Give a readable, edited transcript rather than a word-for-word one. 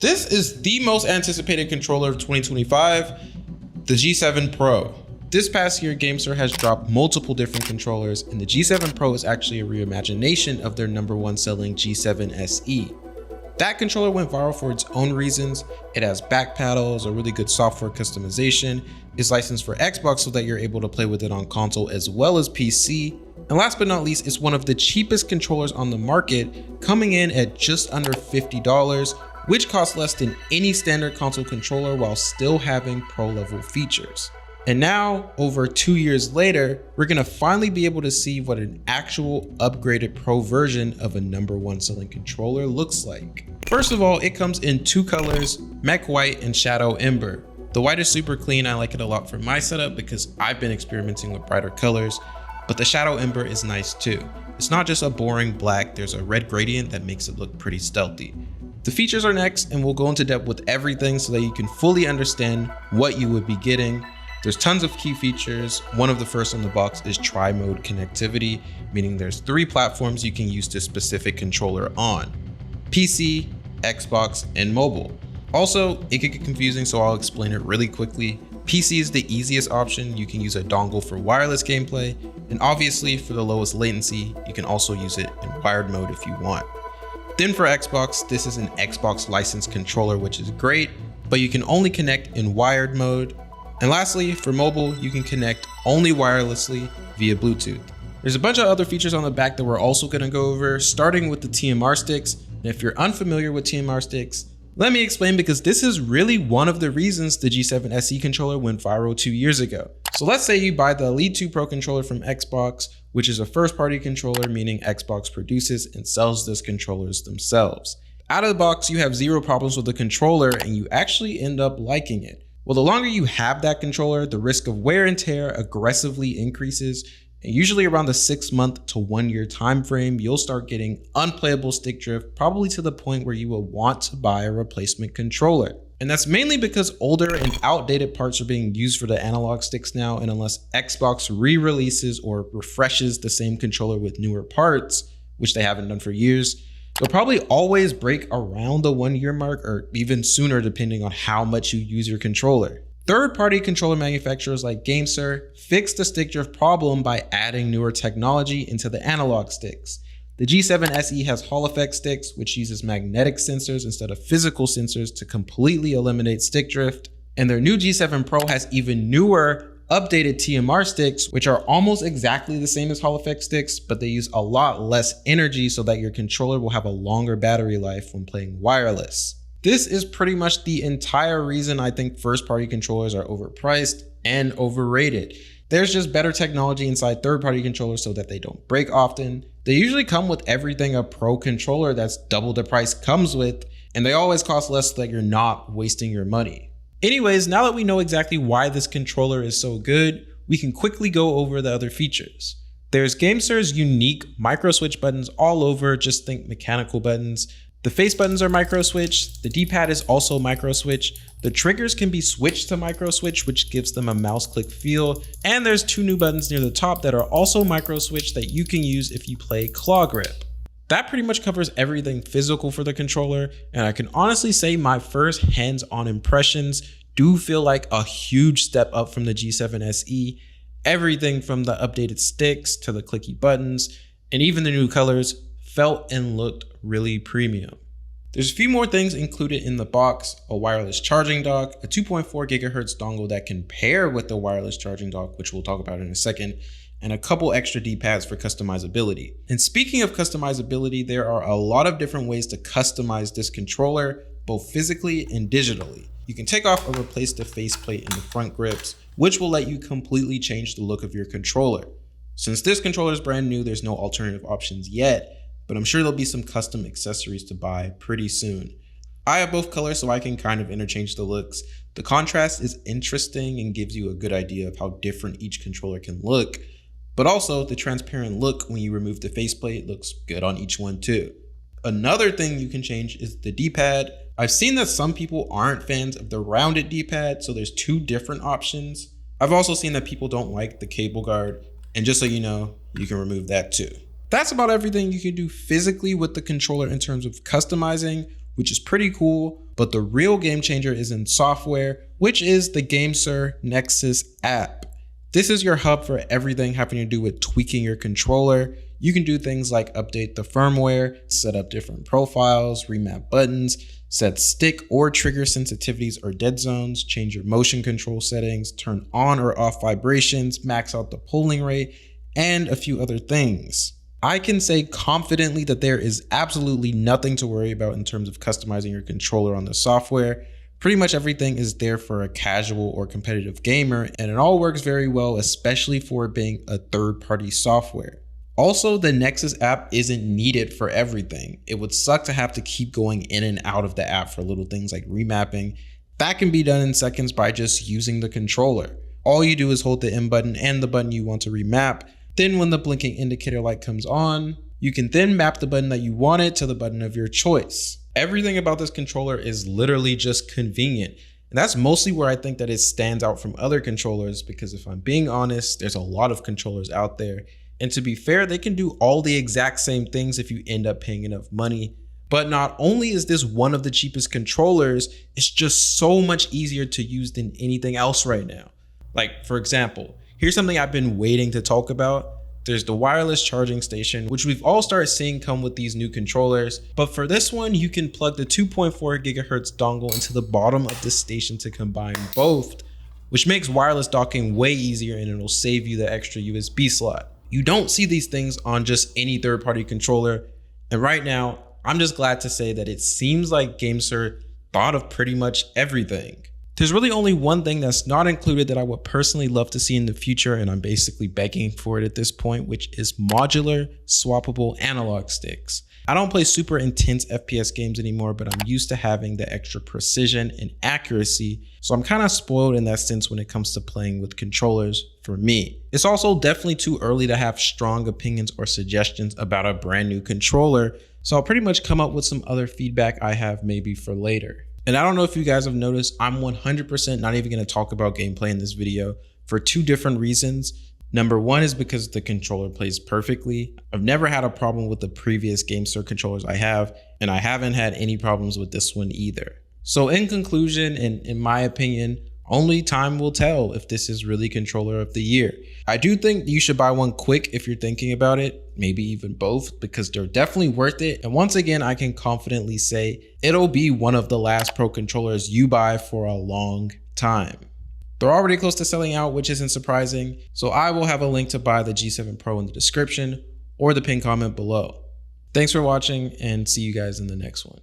This is the most anticipated controller of 2025, the G7 Pro. This past year, gamesir has dropped multiple different controllers, and the G7 Pro is actually a reimagination of their #1 selling G7 SE. That controller went viral for its own reasons. It has back paddles, a really good software customization, is licensed for Xbox so that you're able to play with it on console as well as PC. And last but not least, it's one of the cheapest controllers on the market, coming in at just under $50, which costs less than any standard console controller while still having pro level features. And now, over 2 years later, we're gonna finally be able to see what an actual upgraded pro version of a #1 selling controller looks like. First of all, it comes in 2 colors, Mech White and Shadow Ember. The white is super clean. I like it a lot for my setup because I've been experimenting with brighter colors, but the Shadow Ember is nice too. It's not just a boring black, there's a red gradient that makes it look pretty stealthy. The features are next, and we'll go into depth with everything so that you can fully understand what you would be getting. There's tons of key features. One of the first on the box is tri-mode connectivity, meaning there's 3 platforms you can use this specific controller on: PC, Xbox, and mobile. Also, it could get confusing, so I'll explain it really quickly. PC is the easiest option. You can use a dongle for wireless gameplay, and obviously for the lowest latency, you can also use it in wired mode if you want. Then for Xbox, this is an Xbox licensed controller, which is great, but you can only connect in wired mode. And lastly, for mobile, you can connect only wirelessly via Bluetooth. There's a bunch of other features on the back that we're also gonna go over, starting with the TMR sticks. And if you're unfamiliar with TMR sticks, let me explain, because this is really one of the reasons the G7 SE controller went viral 2 years ago. So let's say you buy the Elite 2 Pro controller from Xbox, which is a first-party controller, meaning Xbox produces and sells those controllers themselves. Out of the box, you have 0 problems with the controller, and you actually end up liking it. Well, the longer you have that controller, the risk of wear and tear aggressively increases, and usually around the 6-month to 1 year time frame, you'll start getting unplayable stick drift, probably to the point where you will want to buy a replacement controller. And that's mainly because older and outdated parts are being used for the analog sticks now, and unless Xbox re-releases or refreshes the same controller with newer parts, which they haven't done for years, they'll probably always break around the 1 year mark, or even sooner depending on how much you use your controller. Third-party controller manufacturers like gamesir fix the stick drift problem by adding newer technology into the analog sticks. The G7 SE has Hall effect sticks, which uses magnetic sensors instead of physical sensors to completely eliminate stick drift. And their new G7 Pro has even newer, updated TMR sticks, which are almost exactly the same as Hall effect sticks, but they use a lot less energy so that your controller will have a longer battery life when playing wireless. This is pretty much the entire reason I think first-party controllers are overpriced and overrated. There's just better technology inside third-party controllers so that they don't break often. They usually come with everything a pro controller that's double the price comes with, and they always cost less so that you're not wasting your money. Anyways, now that we know exactly why this controller is so good, we can quickly go over the other features. There's gamesir's unique micro switch buttons all over, just think mechanical buttons. The face buttons are micro switch, the D-pad is also micro switch, the triggers can be switched to micro switch, which gives them a mouse click feel, and there's 2 new buttons near the top that are also micro switch that you can use if you play claw grip. That pretty much covers everything physical for the controller, and I can honestly say my first hands-on impressions do feel like a huge step up from the G7 SE. Everything from the updated sticks to the clicky buttons, and even the new colors, felt and looked really premium. There's a few more things included in the box: a wireless charging dock, a 2.4 GHz dongle that can pair with the wireless charging dock, which we'll talk about in a second, and a couple extra D-pads for customizability. And speaking of customizability, there are a lot of different ways to customize this controller, both physically and digitally. You can take off or replace the faceplate in the front grips, which will let you completely change the look of your controller. Since this controller is brand new, there's no alternative options yet, but I'm sure there'll be some custom accessories to buy pretty soon. I have both colors, so I can kind of interchange the looks. The contrast is interesting and gives you a good idea of how different each controller can look, but also the transparent look when you remove the faceplate looks good on each one too. Another thing you can change is the D-pad. I've seen that some people aren't fans of the rounded D-pad, so there's 2 different options. I've also seen that people don't like the cable guard, and just so you know, you can remove that too. That's about everything you can do physically with the controller in terms of customizing, which is pretty cool. But the real game changer is in software, which is the gamesir Nexus app. This is your hub for everything having to do with tweaking your controller. You can do things like update the firmware, set up different profiles, remap buttons, set stick or trigger sensitivities or dead zones, change your motion control settings, turn on or off vibrations, max out the polling rate, and a few other things. I can say confidently that there is absolutely nothing to worry about in terms of customizing your controller on the software. Pretty much everything is there for a casual or competitive gamer, and it all works very well, especially for it being a third-party software. Also, the Nexus app isn't needed for everything. It would suck to have to keep going in and out of the app for little things like remapping. That can be done in seconds by just using the controller. All you do is hold the M button and the button you want to remap. Then when the blinking indicator light comes on, you can then map the button that you wanted to the button of your choice. Everything about this controller is literally just convenient. And that's mostly where I think that it stands out from other controllers, because if I'm being honest, there's a lot of controllers out there. And to be fair, they can do all the exact same things if you end up paying enough money. But not only is this one of the cheapest controllers, it's just so much easier to use than anything else right now. Like, for example, here's something I've been waiting to talk about. There's the wireless charging station, which we've all started seeing come with these new controllers. But for this one, you can plug the 2.4 gigahertz dongle into the bottom of the station to combine both, which makes wireless docking way easier, and it'll save you the extra USB slot. You don't see these things on just any third-party controller. And right now, I'm just glad to say that it seems like gamesir thought of pretty much everything. There's really only one thing that's not included that I would personally love to see in the future, and I'm basically begging for it at this point, which is modular, swappable analog sticks. I don't play super intense FPS games anymore, but I'm used to having the extra precision and accuracy, so I'm kind of spoiled in that sense when it comes to playing with controllers for me. It's also definitely too early to have strong opinions or suggestions about a brand new controller, so I'll pretty much come up with some other feedback I have maybe for later. And I don't know if you guys have noticed, I'm 100% not even going to talk about gameplay in this video for two different reasons. Number one is because the controller plays perfectly. I've never had a problem with the previous gamesir controllers I have, and I haven't had any problems with this one either. So in conclusion, and in my opinion, only time will tell if this is really controller of the year. I do think you should buy one quick if you're thinking about it, maybe even both, because they're definitely worth it. And once again, I can confidently say it'll be one of the last pro controllers you buy for a long time. They're already close to selling out, which isn't surprising. So I will have a link to buy the G7 Pro in the description or the pinned comment below. Thanks for watching, and see you guys in the next one.